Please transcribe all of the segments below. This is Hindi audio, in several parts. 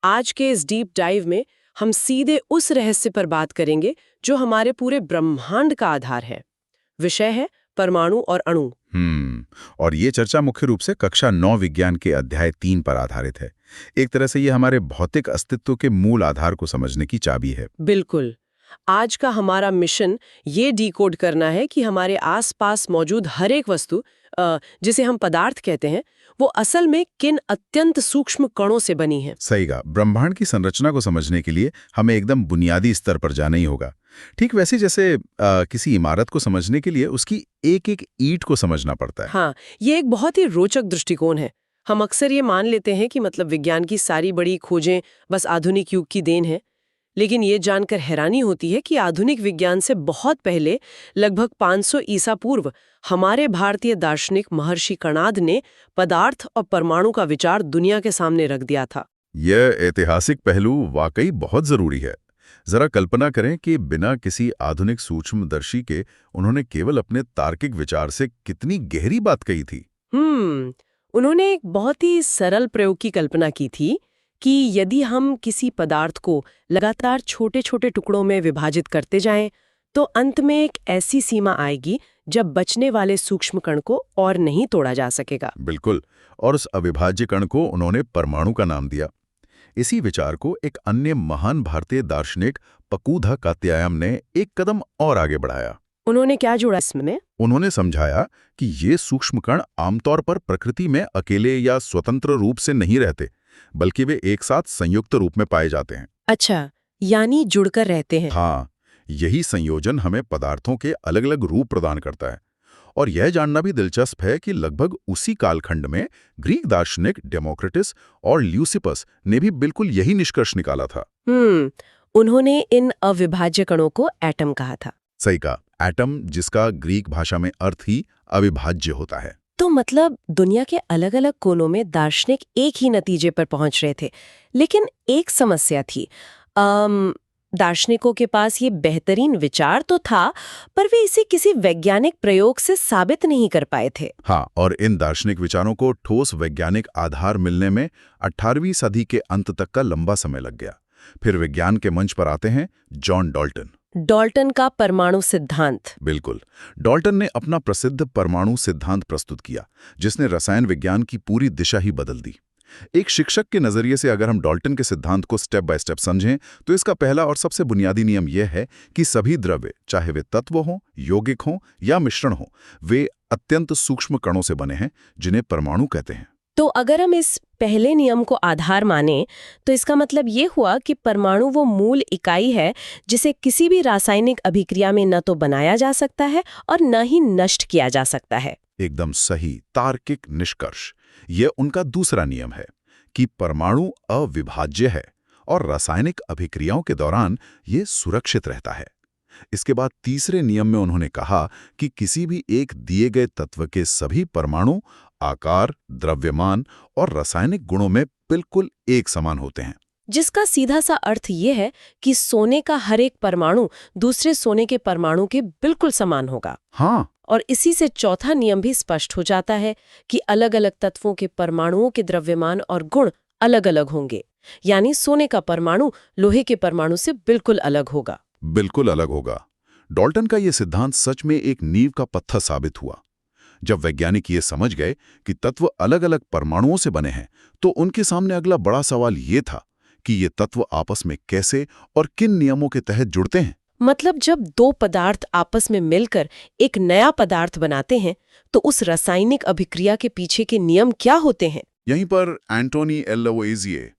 आज के इस डीप डाइव में हम सीधे उस रहस्य पर बात करेंगे जो हमारे पूरे ब्रह्मांड का आधार है। विषय है परमाणु और अणु। और ये चर्चा मुख्य रूप से कक्षा 9 विज्ञान के अध्याय 3 पर आधारित है। एक तरह से ये हमारे भौतिक अस्तित्व के मूल आधार को समझने की चाबी है। बिल्कुल। आज का हमारा मिशन ये डिकोड करना है कि हमारे आसपास मौजूद हर एक वस्तु, जिसे हम पदार्थ कहते हैं, वो असल में किन अत्यंत सूक्ष्म कणों से बनी है। सही कहा। ब्रह्मांड की संरचना को समझने के लिए हमें एकदम बुनियादी स्तर पर जाना ही होगा। ठीक वैसे जैसे किसी इमारत को समझने के लिए उसकी एक एक ईंट को समझना पड़ता है। हाँ, ये एक बहुत ही रोचक दृष्टिकोण है। हम अक्सर ये मान लेते हैं कि मतलब विज्ञान की सारी बड़ी खोजें बस आधुनिक युग की देन है, लेकिन ये जानकर हैरानी होती है कि आधुनिक विज्ञान से बहुत पहले, लगभग 500 ईसा पूर्व, हमारे भारतीय दार्शनिक महर्षि कणाद ने पदार्थ और परमाणु का विचार दुनिया के सामने रख दिया था। यह ऐतिहासिक पहलू वाकई बहुत जरूरी है। जरा कल्पना करें कि बिना किसी आधुनिक सूक्ष्मदर्शी के उन्होंने केवल अपने तार्किक विचार से कितनी गहरी बात कही थी। उन्होंने एक बहुत ही सरल प्रयोग की कल्पना की थी कि यदि हम किसी पदार्थ को लगातार छोटे छोटे टुकड़ों में विभाजित करते जाएं, तो अंत में एक ऐसी सीमा आएगी जब बचने वाले सूक्ष्म कण को और नहीं तोड़ा जा सकेगा। बिल्कुल। और उस अविभाज्य कण को उन्होंने परमाणु का नाम दिया। इसी विचार को एक अन्य महान भारतीय दार्शनिक पकूधा कात्यायन ने एक कदम और आगे बढ़ाया। उन्होंने क्या जोड़ा इसमें? उन्होंने समझाया कि ये सूक्ष्म कण आमतौर पर प्रकृति में अकेले या स्वतंत्र रूप से नहीं रहते, बल्कि वे एक साथ संयुक्त रूप में पाए जाते हैं। अच्छा, यानी जुड़कर रहते हैं। हाँ, यही संयोजन हमें पदार्थों के अलग अलग रूप प्रदान करता है। और यह जानना भी दिलचस्प है कि लगभग उसी कालखंड में ग्रीक दार्शनिक डेमोक्रिटस और ल्यूसिपस ने भी बिल्कुल यही निष्कर्ष निकाला था। उन्होंने इन अविभाज्य कणों को एटम कहा था। सही कहा। एटम, जिसका ग्रीक भाषा में अर्थ ही अविभाज्य होता है। तो मतलब दुनिया के अलग अलग कोनों में दार्शनिक एक ही नतीजे पर पहुंच रहे थे, लेकिन एक समस्या थी। दार्शनिकों के पास ये बेहतरीन विचार तो था, पर वे इसे किसी वैज्ञानिक प्रयोग से साबित नहीं कर पाए थे। हाँ, और इन दार्शनिक विचारों को ठोस वैज्ञानिक आधार मिलने में 18वीं सदी के अंत तक का लंबा समय लग गया। फिर विज्ञान के मंच पर आते हैं जॉन डाल्टन। डाल्टन का परमाणु सिद्धांत। बिल्कुल। डाल्टन ने अपना प्रसिद्ध परमाणु सिद्धांत प्रस्तुत किया, जिसने रसायन विज्ञान की पूरी दिशा ही बदल दी। एक शिक्षक के नजरिए से अगर हम डाल्टन के सिद्धांत को स्टेप बाय स्टेप समझें, तो इसका पहला और सबसे बुनियादी नियम यह है कि सभी द्रव्य, चाहे वे तत्व हों, यौगिक हों या मिश्रण हों, वे अत्यंत सूक्ष्म कणों से बने हैं, जिन्हें परमाणु कहते हैं। तो अगर हम इस पहले नियम को आधार माने, तो इसका मतलब ये हुआ कि परमाणु वो मूल इकाई है जिसे किसी भी रासायनिक अभिक्रिया में न तो बनाया जा सकता है और न ही नष्ट किया जा सकता है। एकदम सही तार्किक निष्कर्ष। यह उनका दूसरा नियम है कि परमाणु अविभाज्य है और रासायनिक अभिक्रियाओं के दौरान ये सुरक्षित रहता है। इसके बाद तीसरे नियम में उन्होंने कहा कि किसी भी एक दिए गए तत्व के सभी परमाणु आकार, द्रव्यमान और रासायनिक गुणों में बिल्कुल एक समान होते हैं। जिसका सीधा सा अर्थ ये है कि सोने का हर एक परमाणु दूसरे सोने के परमाणु के बिल्कुल समान होगा। हाँ। और इसी से चौथा नियम भी स्पष्ट हो जाता है कि अलग अलग तत्वों के परमाणुओं के द्रव्यमान और गुण अलग अलग होंगे। यानी सोने का परमाणु लोहे के परमाणु से बिल्कुल अलग होगा। बिल्कुल अलग होगा। डाल्टन का यह सिद्धांत सच में एक नींव का पत्थर साबित हुआ। जब वैज्ञानिक ये समझ गए कि तत्व अलग अलग परमाणुओं से बने हैं, तो उनके सामने अगला बड़ा सवाल ये था कि ये तत्व आपस में कैसे और किन नियमों के तहत जुड़ते हैं। मतलब जब दो पदार्थ आपस में मिलकर एक नया पदार्थ बनाते हैं, तो उस रासायनिक अभिक्रिया के पीछे के नियम क्या होते हैं? यहीं पर एंटोनी एल लवोइजिए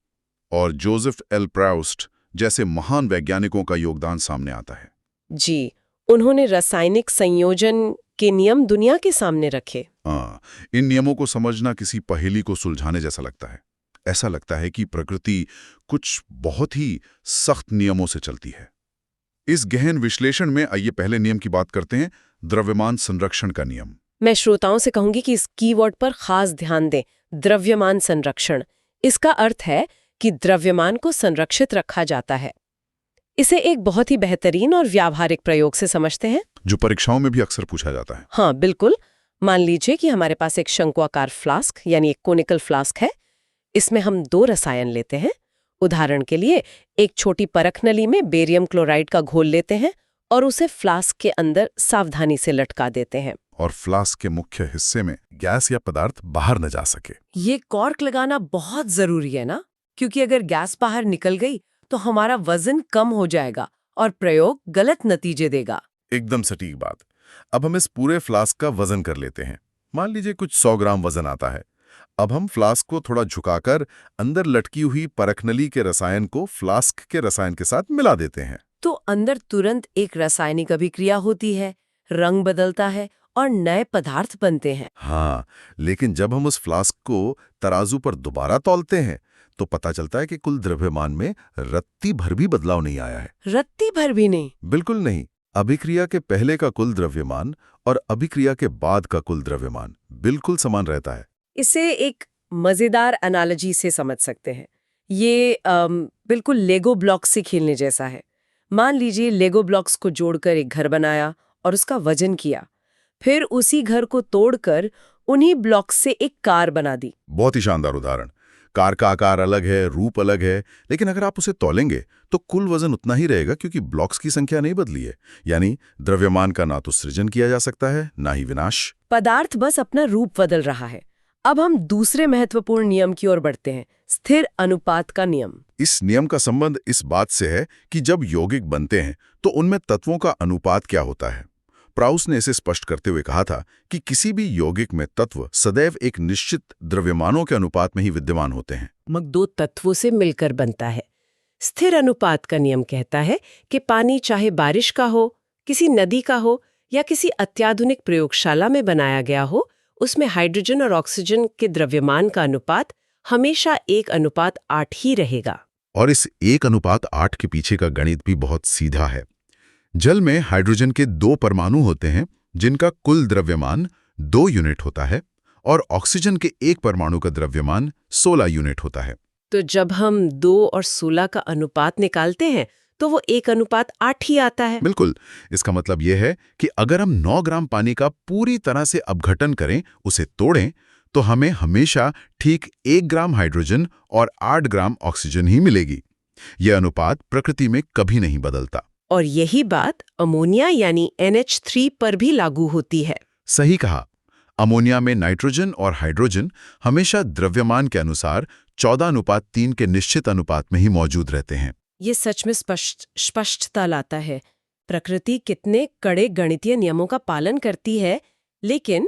और जोसेफ एल प्राउस्ट जैसे महान वैज्ञानिकों का योगदान सामने आता है। जी, उन्होंने रासायनिक संयोजन के नियम दुनिया के सामने रखे। इन नियमों को समझना किसी पहेली को सुलझाने जैसा लगता है। ऐसा लगता है कि प्रकृति कुछ बहुत ही सख्त नियमों से चलती है। इस गहन विश्लेषण में आइए पहले नियम की बात करते हैं, द्रव्यमान संरक्षण का नियम। मैं श्रोताओं से कहूंगी कि इस कीवर्ड पर खास ध्यान दें, द्रव्यमान संरक्षण। इसका अर्थ है कि द्रव्यमान को संरक्षित रखा जाता है। इसे एक बहुत ही बेहतरीन और व्यावहारिक प्रयोग से समझते हैं, जो परीक्षाओं में भी अक्सर पूछा जाता है। हाँ बिल्कुल। मान लीजिए कि हमारे पास एक शंक्वाकार फ्लास्क यानी एक कोनिकल फ्लास्क है। इसमें हम 2 रसायन लेते हैं। उदाहरण के लिए एक छोटी परख नली में बेरियम क्लोराइड का घोल लेते हैं और उसे फ्लास्क के अंदर सावधानी से लटका देते हैं। और फ्लास्क के मुख्य हिस्से में गैस या पदार्थ बाहर न जा सके। ये कॉर्क लगाना बहुत जरूरी है ना, क्योंकि अगर गैस बाहर निकल गई तो हमारा वजन कम हो जाएगा और प्रयोग गलत नतीजे देगा। एकदम सटीक बात। अब हम इस पूरे फ्लास्क का वजन कर लेते हैं। मान लीजिए कुछ 100 ग्राम वजन आता है। अब हम फ्लास्क को थोड़ा झुकाकर अंदर लटकी हुई परखनली के रसायन को फ्लास्क के रसायन के साथ मिला देते हैं। तो अंदर तुरंत एक रासायनिक अभिक्रिया होती है, रंग बदलता है और नए पदार्थ बनते हैं। हाँ, लेकिन जब हम उस फ्लास्क को तराजू पर दोबारा तौलते हैं तो पता चलता है कि कुल द्रव्यमान में रत्ती भर भी बदलाव नहीं आया है। रत्ती भर भी नहीं? बिल्कुल नहीं। अभिक्रिया के पहले का कुल द्रव्यमान और अभिक्रिया के बाद का कुल द्रव्यमान बिल्कुल समान रहता है। इसे एक मजेदार एनालॉजी से समझ सकते हैं। ये बिल्कुल लेगो ब्लॉक्स से खेलने जैसा है। मान लीजिए लेगो ब्लॉक्स को जोड़कर एक घर बनाया और उसका वजन किया, फिर उसी घर को तोड़कर उन्हीं ब्लॉक्स से एक कार बना दी। बहुत ही शानदार उदाहरण। कार का आकार अलग है, रूप अलग है, लेकिन अगर आप उसे तौलेंगे तो कुल वजन उतना ही रहेगा क्योंकि ब्लॉक्स की संख्या नहीं बदली है। यानी द्रव्यमान का ना तो सृजन किया जा सकता है, ना ही विनाश। पदार्थ बस अपना रूप बदल रहा है। अब हम दूसरे महत्वपूर्ण नियम की ओर बढ़ते हैं, स्थिर अनुपात का नियम। इस नियम का संबंध इस बात से है कि जब यौगिक बनते हैं तो उनमें तत्वों का अनुपात क्या होता है। प्राउस ने इसे स्पष्ट करते हुए कहा था कि किसी भी यौगिक में तत्व सदैव एक निश्चित द्रव्यमानों के अनुपात में ही विद्यमान होते हैं। मग दो तत्वों से मिलकर बनता है। स्थिर अनुपात का नियम कहता है कि पानी चाहे बारिश का हो, किसी नदी का हो या किसी अत्याधुनिक प्रयोगशाला में बनाया गया हो, उसमें हाइड्रोजन और ऑक्सीजन के द्रव्यमान का अनुपात हमेशा 1:8 ही रहेगा। और इस 1:8 के पीछे का गणित भी बहुत सीधा है। जल में हाइड्रोजन के 2 परमाणु होते हैं जिनका कुल द्रव्यमान 2 यूनिट होता है और ऑक्सीजन के 1 परमाणु का द्रव्यमान 16 यूनिट होता है। तो जब हम 2 और 16 का अनुपात निकालते हैं तो वो 1:8 ही आता है। बिल्कुल। इसका मतलब यह है कि अगर हम 9 ग्राम पानी का पूरी तरह से अपघटन करें, उसे तोड़ें, तो हमें हमेशा ठीक 1 ग्राम हाइड्रोजन और 8 ग्राम ऑक्सीजन ही मिलेगी। यह अनुपात प्रकृति में कभी नहीं बदलता। और यही बात अमोनिया यानी NH3 पर भी लागू होती है। सही कहा। अमोनिया में नाइट्रोजन और हाइड्रोजन हमेशा द्रव्यमान के अनुसार 14:3 के निश्चित अनुपात में ही मौजूद रहते हैं। ये सच में स्पष्टता लाता है। प्रकृति कितने कड़े गणितीय नियमों का पालन करती है, लेकिन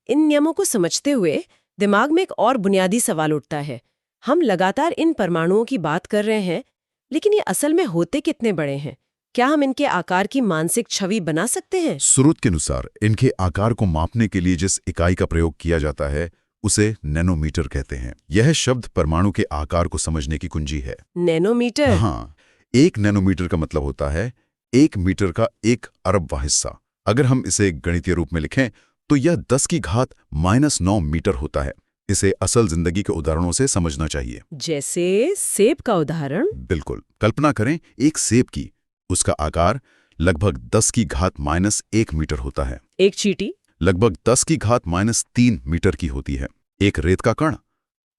इन नियमों को समझते हुए दिमाग में एक और बुनियादी सवाल उठता है। हम लगातार इन परमाणुओं की बात कर रहे हैं, लेकिन ये असल में होते कितने बड़े हैं? क्या हम इनके आकार की मानसिक छवि बना सकते हैं? स्रोत के अनुसार इनके आकार को मापने के लिए जिस इकाई का प्रयोग किया जाता है उसे नैनोमीटर कहते हैं। यह शब्द परमाणु के आकार को समझने की कुंजी है। नैनोमीटर? हाँ, 1 नैनोमीटर का मतलब होता है 1 मीटर का 1 अरबवां हिस्सा। अगर हम इसे गणितीय रूप में लिखें तो यह 10⁻⁹ मीटर होता है। इसे असल जिंदगी के उदाहरणों से समझना चाहिए। जैसे सेब का उदाहरण? बिल्कुल। कल्पना करें एक सेब की। उसका आकार लगभग 10⁻⁻1 मीटर होता है। एक चींटी? लगभग 10⁻⁻3 मीटर की होती है। एक रेत का कण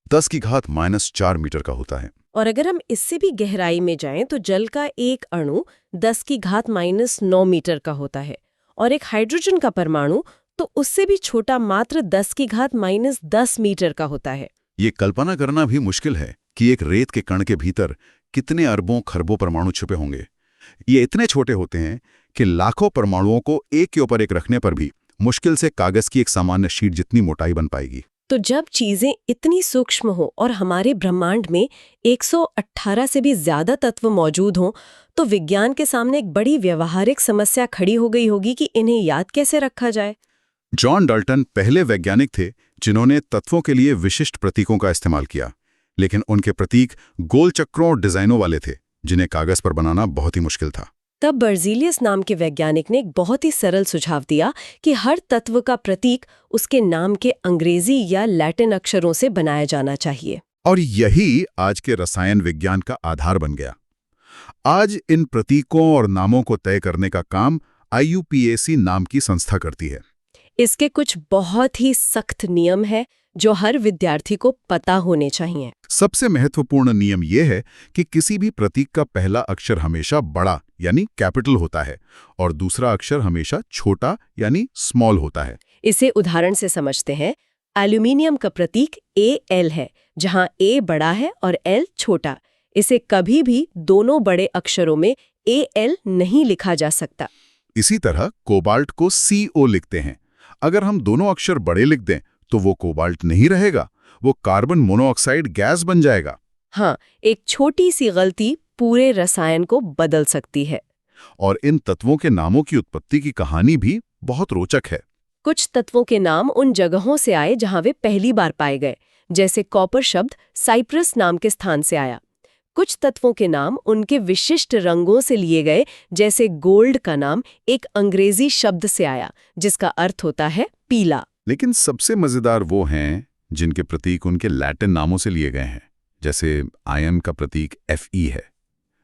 10⁻⁻4 मीटर का होता है। और अगर हम इससे भी गहराई में जाएं तो जल का एक अणु 10⁻⁹ मीटर का होता है और एक हाइड्रोजन का परमाणु तो उससे भी छोटा, मात्र 10⁻10 मीटर का होता है। ये कल्पना करना भी मुश्किल है कि एक रेत के कण के भीतर कितने अरबों खरबों परमाणु छुपे होंगे। ये इतने छोटे होते हैं कि लाखों परमाणुओं को एक के ऊपर एक रखने पर भी मुश्किल से कागज की एक सामान्य शीट जितनी मोटाई बन पाएगी। तो जब चीजें इतनी सूक्ष्म हो और हमारे ब्रह्मांड में 118 से भी ज्यादा तत्व मौजूद हों, तो विज्ञान के सामने एक बड़ी व्यवहारिक समस्या खड़ी हो गई होगी कि इन्हें याद कैसे रखा जाए। जॉन डाल्टन पहले वैज्ञानिक थे जिन्होंने तत्वों के लिए विशिष्ट प्रतीकों का इस्तेमाल किया, लेकिन उनके प्रतीक गोल चक्रों और डिजाइनों वाले थे जिन्हें कागज पर बनाना बहुत ही मुश्किल था। तब बर्जीलियस नाम के वैज्ञानिक ने एक बहुत ही सरल सुझाव दिया कि हर तत्व का प्रतीक उसके नाम के अंग्रेजी या लैटिन अक्षरों से बनाया जाना चाहिए। और यही आज के रसायन विज्ञान का आधार बन गया। आज इन प्रतीकों और नामों को तय करने का काम IUPAC नाम की संस्था करती है। इसके कुछ बहुत ही सख्त नियम है जो हर विद्यार्थी को पता होने चाहिए। सबसे महत्वपूर्ण नियम यह है कि किसी भी प्रतीक का पहला अक्षर हमेशा बड़ा यानी कैपिटल होता है और दूसरा अक्षर हमेशा छोटा यानी स्मॉल होता है। इसे उदाहरण से समझते हैं। एल्यूमिनियम का प्रतीक AL है, जहां A बड़ा है और L छोटा। इसे कभी भी दोनों बड़े अक्षरों में AL नहीं लिखा जा सकता। इसी तरह कोबाल्ट को CO लिखते हैं। अगर हम दोनों अक्षर बड़े लिख दें तो वो कोबाल्ट नहीं रहेगा, वो कार्बन मोनोऑक्साइड गैस बन जाएगा। हाँ, एक छोटी सी गलती पूरे रसायन को बदल सकती है। और इन तत्वों के नामों की उत्पत्ति की कहानी भी बहुत रोचक है। कुछ तत्वों के नाम उन जगहों से आए जहां वे पहली बार पाए गए, जैसे कॉपर शब्द साइप्रस नाम के स्थान से आया। कुछ तत्वों के नाम उनके विशिष्ट रंगों से लिए गए, जैसे गोल्ड का नाम एक अंग्रेजी शब्द से आया जिसका अर्थ होता है पीला। लेकिन सबसे मजेदार वो हैं जिनके प्रतीक उनके लैटिन नामों से लिए गए हैं। जैसे आयन का प्रतीक Fe है,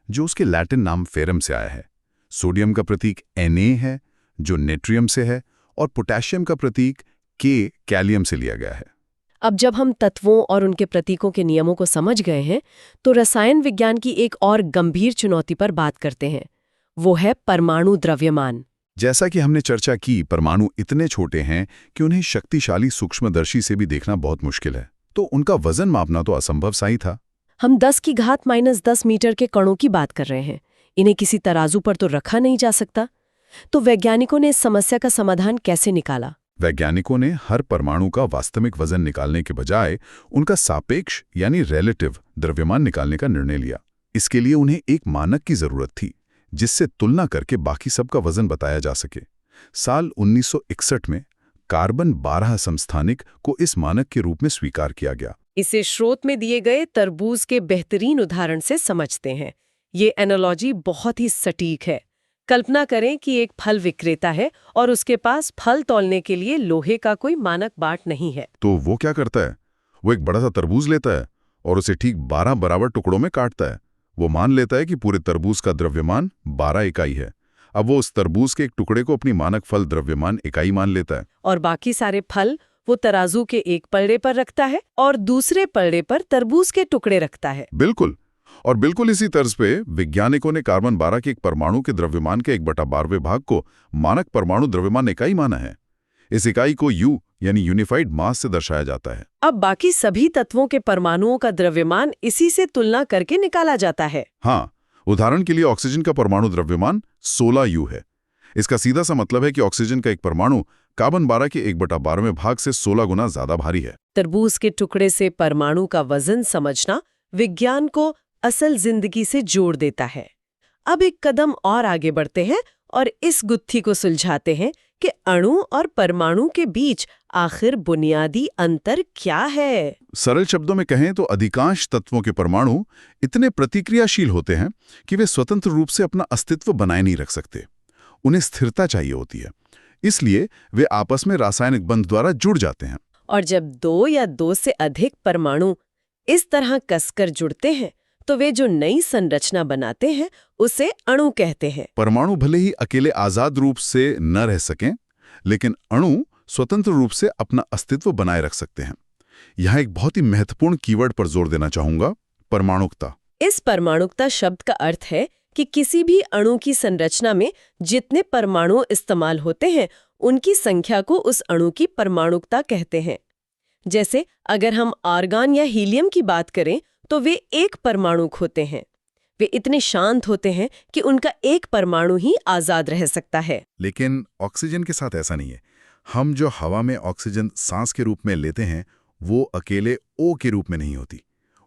जो उसके लैटिन नाम फेरम से आया है। सोडियम का प्रतीक Na है, जो नेट्रियम से है, और पोटेशियम का प्रतीक K कैलियम से लिया गया है। अब जब हम तत्वों और उनके प्रतीकों के नियमों को समझ गए हैं, तो रसायन विज्ञान की एक और गंभीर चुनौती पर बात करते हैं। वो है परमाणु द्रव्यमान। जैसा कि हमने चर्चा की, परमाणु इतने छोटे हैं कि उन्हें शक्तिशाली सूक्ष्मदर्शी से भी देखना बहुत मुश्किल है, तो उनका वजन मापना तो असंभव सा ही था। हम 10⁻⁻10 मीटर के कणों की बात कर रहे हैं। इन्हें किसी तराजू पर तो रखा नहीं जा सकता। तो वैज्ञानिकों ने इस समस्या का समाधान कैसे निकाला? वैज्ञानिकों ने हर परमाणु का वास्तविक वजन निकालने के बजाय उनका सापेक्ष यानी रिलेटिव द्रव्यमान निकालने का निर्णय लिया। इसके लिए उन्हें एक मानक की जरूरत थी जिससे तुलना करके बाकी सबका वजन बताया जा सके। साल 1961 में कार्बन 12 समस्थानिक को इस मानक के रूप में स्वीकार किया गया। इसे स्रोत में दिए गए तरबूज के बेहतरीन उदाहरण से समझते हैं। ये एनालॉजी बहुत ही सटीक है। कल्पना करें कि एक फल विक्रेता है और उसके पास फल तौलने के लिए लोहे का कोई मानक बाट नहीं है। तो वो क्या करता है? वो एक बड़ा सा तरबूज लेता है और उसे ठीक 12 बराबर टुकड़ों में काटता है। वो मान लेता है कि पूरे तरबूज का द्रव्यमान 12 इकाई है। अब वो उस तरबूज के एक टुकड़े को अपनी मानक फल द्रव्यमान इकाई मान लेता है और बाकी सारे फल वो तराजू के एक पलड़े पर रखता है और दूसरे पलड़े पर तरबूज के टुकड़े रखता है। बिल्कुल। और बिल्कुल इसी तर्ज पे वैज्ञानिकों ने कार्बन 12 के एक परमाणु के द्रव्यमान के 1/12वें भाग को मानक परमाणु द्रव्यमान इकाई माना है। इस इकाई को U यानी यूनिफाइड मास से दर्शाया जाता है। अब बाकी सभी तत्वों के परमाणुओं का द्रव्यमान इसी से तुलना करके निकाला जाता है। हाँ, उदाहरण के लिए ऑक्सीजन का परमाणु द्रव्यमान 16 U है। इसका सीधा सा मतलब है कि ऑक्सीजन का एक परमाणु कार्बन 12 के 1/12वें भाग से 16 गुना ज्यादा भारी है। तरबूज के टुकड़े से परमाणु का वजन समझना विज्ञान को असल जिंदगी से जोड़ देता है। अब एक कदम और आगे बढ़ते हैं और इस गुत्थी को सुलझाते हैं कि अणु और परमाणु के बीच आखिर बुनियादी अंतर क्या है। सरल शब्दों में कहें तो अधिकांश तत्वों के परमाणु इतने प्रतिक्रियाशील होते हैं कि वे स्वतंत्र रूप से अपना अस्तित्व बनाए नहीं रख सकते। उन्हें स्थिरता चाहिए होती है, इसलिए वे आपस में रासायनिक बंध द्वारा जुड़ जाते हैं। और जब 2 या 2 से अधिक परमाणु इस तरह कसकर जुड़ते हैं तो वे जो नई संरचना बनाते हैं उसे अणु कहते हैं। परमाणु भले ही अकेले आजाद रूप से न रह सकें, लेकिन अणु स्वतंत्र रूप से अपना अस्तित्व बनाए रख सकते हैं। यहाँ एक बहुत ही महत्वपूर्ण कीवर्ड पर जोर देना चाहूंगा, परमाणुकता। इस परमाणुकता शब्द का अर्थ है कि किसी भी अणु की संरचना में जितने परमाणु इस्तेमाल होते हैं उनकी संख्या को उस अणु की परमाणुकता कहते हैं। जैसे अगर हम आर्गन या हीलियम की बात करें तो वे एक परमाणुक होते हैं। वे इतने शांत होते हैं कि उनका एक परमाणु ही आजाद रह सकता है। लेकिन ऑक्सीजन के साथ ऐसा नहीं है। हम जो हवा में ऑक्सीजन सांस के रूप में लेते हैं वो अकेले O के रूप में नहीं होती,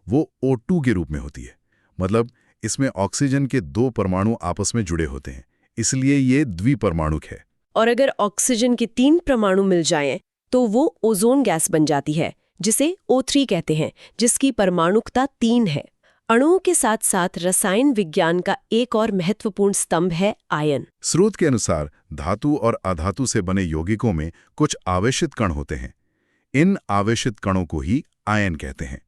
वो O2 के रूप में होती है। मतलब इसमें ऑक्सीजन के 2 परमाणु आपस में जुड़े होते हैं, इसलिए ये द्विपरमाणुक है। और अगर ऑक्सीजन के 3 परमाणु मिल जाएं तो वो ओजोन गैस बन जाती है, जिसे O3 कहते हैं, जिसकी परमाणुकता 3 है। अणुओं के साथ साथ रसायन विज्ञान का एक और महत्वपूर्ण स्तंभ है आयन। स्रोत के अनुसार धातु और अधातु से बने यौगिकों में कुछ आवेशित कण होते हैं। इन आवेशित कणों को ही आयन कहते हैं।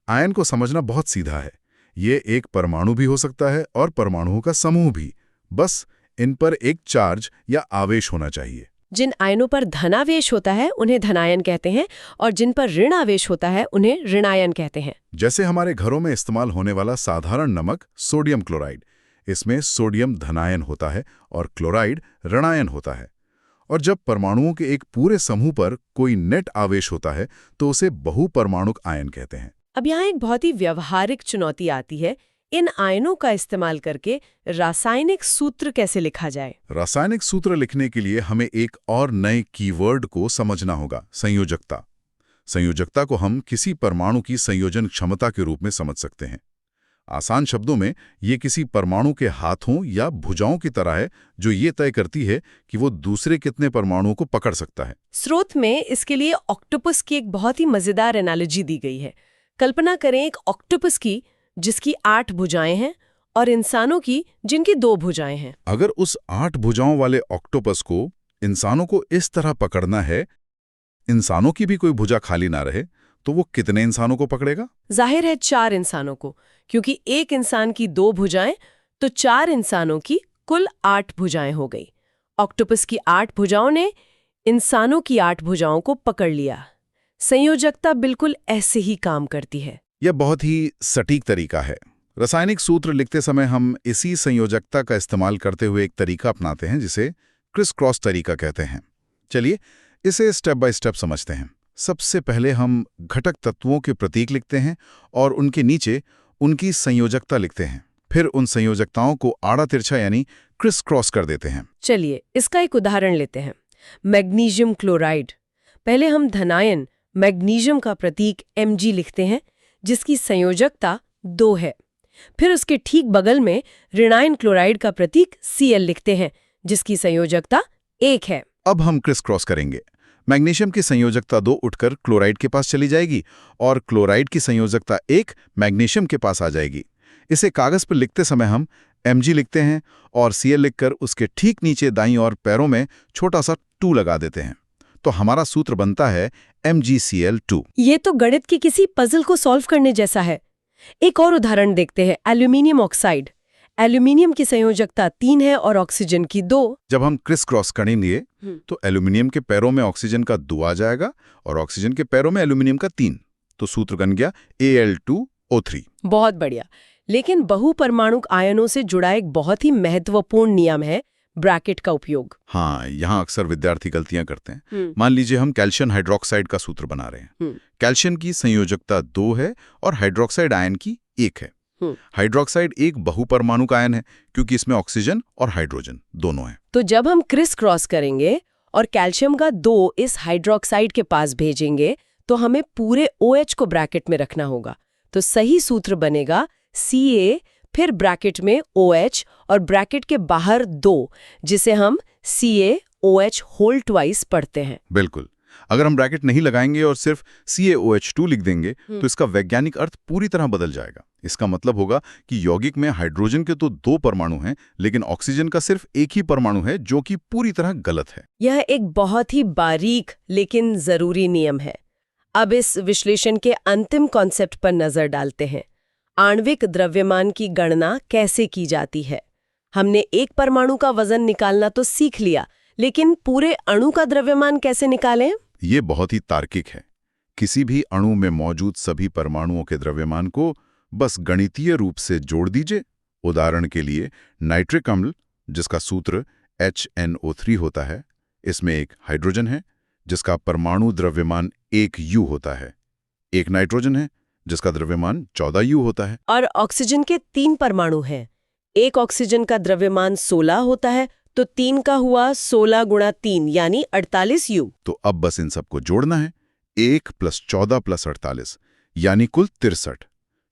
आयन को समझना बहुत सीधा है। ये एक परमाणु भी हो सकता है और परमाणुओं का समूह भी। बस इन पर एक चार्ज या आवेश होना चाहिए। जिन आयनों पर धनावेश होता है उन्हें धनायन कहते हैं और जिन पर ऋण आवेश होता है उन्हें ऋणायन कहते हैं। जैसे हमारे घरों में इस्तेमाल होने वाला साधारण नमक सोडियम क्लोराइड, इसमें सोडियम धनायन होता है और क्लोराइड ऋणायन होता है। और जब परमाणुओं के एक पूरे समूह पर कोई नेट आवेश होता है तो उसे बहुपरमाणुक आयन कहते हैं। अब यहाँ एक बहुत ही व्यवहारिक चुनौती आती है, इन आयनों का इस्तेमाल करके रासायनिक सूत्र कैसे लिखा जाए। रासायनिक सूत्र लिखने के लिए हमें एक और नए कीवर्ड को समझना होगा, संयोजकता। संयोजकता को हम किसी परमाणु की संयोजन क्षमता के रूप में समझ सकते हैं। आसान शब्दों में ये किसी परमाणु के हाथों या भुजाओं की तरह है जो ये तय करती है कि वो दूसरे कितने परमाणुओं को पकड़ सकता है। स्रोत में इसके लिए ऑक्टोपस की एक बहुत ही मजेदार एनालॉजी दी गई है। कल्पना करें एक ऑक्टोपस की जिसकी 8 भुजाएं हैं और इंसानों की जिनकी 2 भुजाएं हैं। अगर उस 8 भुजाओं वाले ऑक्टोपस को इंसानों को इस तरह पकड़ना है, इंसानों की भी कोई भुजा खाली ना रहे, तो वो कितने इंसानों को पकड़ेगा? जाहिर है 4 इंसानों को, क्योंकि एक इंसान की 2 भुजाएं तो 4 इंसानों की कुल 8 भुजाएं हो गई। ऑक्टोपस की 8 भुजाओं ने इंसानों की 8 भुजाओं को पकड़ लिया। संयोजकता बिल्कुल ऐसे ही काम करती है। यह बहुत ही सटीक तरीका है। रासायनिक सूत्र लिखते समय हम इसी संयोजकता का इस्तेमाल करते हुए एक तरीका अपनाते हैं जिसे क्रिस क्रॉस तरीका कहते हैं। चलिए इसे स्टेप बाय स्टेप समझते हैं। सबसे पहले हम घटक तत्वों के प्रतीक लिखते हैं और उनके नीचे उनकी संयोजकता लिखते हैं। फिर उन संयोजकताओं को आड़ा तिरछा यानी क्रिस क्रॉस कर देते हैं। चलिए इसका एक उदाहरण लेते हैं। Magnesium chloride. पहले हम धनायन मैग्नीशियम का प्रतीक Mg लिखते हैं जिसकी संयोजकता 2 है। फिर उसके ठीक बगल में ऋणायन क्लोराइड का प्रतीक Cl लिखते हैं जिसकी संयोजकता 1 है। अब हम क्रिस क्रॉस करेंगे। मैग्नीशियम की संयोजकता 2 उठकर क्लोराइड के पास चली जाएगी और क्लोराइड की संयोजकता 1 मैग्नीशियम के पास आ जाएगी। इसे कागज पर लिखते समय हम Mg लिखते हैं और Cl लिखकर उसके ठीक नीचे दाईं ओर पैरों में छोटा सा 2 लगा देते हैं। तो हमारा सूत्र बनता है MgCl2। ये तो गणित की किसी पजल को सॉल्व करने जैसा है। एक और उदाहरण देखते हैं, एल्यूमिनियम ऑक्साइड। एल्यूमिनियम की संयोजकता 3 है और ऑक्सीजन की 2। जब हम क्रिस क्रॉस करेंगे तो एल्यूमिनियम के पैरों में ऑक्सीजन का 2 आ जाएगा और ऑक्सीजन के पैरों में एल्यूमिनियम का 3। तो सूत्र बन गया Al2O3। बहुत बढ़िया। लेकिन बहुपरमाणुक आयनों से जुड़ा एक बहुत ही महत्वपूर्ण नियम है ब्रैकेट का उपयोग। हाँ, यहाँ अक्सर विद्यार्थी गलतियां करते हैं। मान लीजिए हम कैल्शियम हाइड्रोक्साइड का सूत्र बना रहे हैं। कैल्शियम की संयोजकता 2 है और हाइड्रोक्साइड आयन की 1 है। हाइड्रोक्साइड एक बहुपरमाणुक आयन है क्योंकि इसमें ऑक्सीजन और हाइड्रोजन दोनों हैं। तो जब हम क्रिस क्रॉस करेंगे और कैल्शियम का 2 इस हाइड्रोक्साइड के पास भेजेंगे तो हमें पूरे OH को ब्रैकेट में रखना होगा। तो सही सूत्र बनेगा Ca फिर ब्रैकेट में OH और ब्रैकेट के बाहर 2 जिसे हम CaOH होल ट्वाइस पढ़ते हैं। बिल्कुल। अगर हम ब्रैकेट नहीं लगाएंगे और सिर्फ CaOH2 लिख देंगे तो इसका वैज्ञानिक अर्थ पूरी तरह बदल जाएगा। इसका मतलब होगा कि यौगिक में हाइड्रोजन के तो 2 परमाणु हैं लेकिन ऑक्सीजन का सिर्फ एक ही परमाणु है जो कि पूरी तरह गलत है। यह एक बहुत ही बारीक लेकिन जरूरी नियम है। अब इस विश्लेषण के अंतिम कॉन्सेप्ट पर नजर डालते हैं। आणविक द्रव्यमान की गणना कैसे की जाती है। हमने एक परमाणु का वजन निकालना तो सीख लिया, लेकिन पूरे अणु का द्रव्यमान कैसे निकालें? ये बहुत ही तार्किक है। किसी भी अणु में मौजूद सभी परमाणुओं के द्रव्यमान को बस गणितीय रूप से जोड़ दीजिए। उदाहरण के लिए नाइट्रिक अम्ल जिसका सूत्र HNO3 होता है, इसमें एक हाइड्रोजन है जिसका परमाणु द्रव्यमान 1 U होता है, एक नाइट्रोजन है जिसका द्रव्यमान 14 U होता है, और ऑक्सीजन के 3 परमाणु हैं। एक ऑक्सीजन का द्रव्यमान 16 होता है तो 3 का हुआ 16 गुणा 3 यानी 48 U। तो अब बस इन सबको जोड़ना है। 1 + 14 + 48 यानी कुल 63।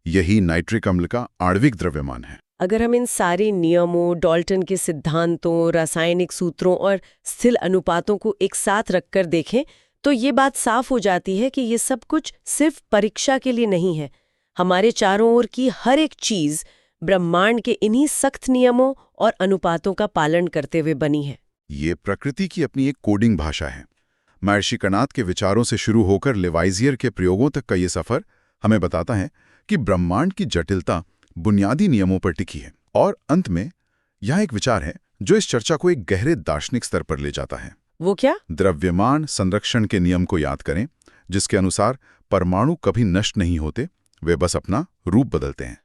यही नाइट्रिक अम्ल का आणविक द्रव्यमान है। अगर हम इन सारे नियमों, डाल्टन के सिद्धांतों, रासायनिक सूत्रों और स्थिर अनुपातों को एक साथ रखकर देखें तो ये बात साफ हो जाती है कि ये सब कुछ सिर्फ परीक्षा के लिए नहीं है। हमारे चारों ओर की हर एक चीज ब्रह्मांड के इन्हीं सख्त नियमों और अनुपातों का पालन करते हुए बनी है। ये प्रकृति की अपनी एक कोडिंग भाषा है। महर्षि कणाद के विचारों से शुरू होकर लेवाइजियर के प्रयोगों तक का ये सफर हमें बताता है कि ब्रह्मांड की जटिलता बुनियादी नियमों पर टिकी है। और अंत में यहाँ एक विचार है जो इस चर्चा को एक गहरे दार्शनिक स्तर पर ले जाता है। वो क्या? द्रव्यमान संरक्षण के नियम को याद करें, जिसके अनुसार परमाणु कभी नष्ट नहीं होते, वे बस अपना रूप बदलते हैं।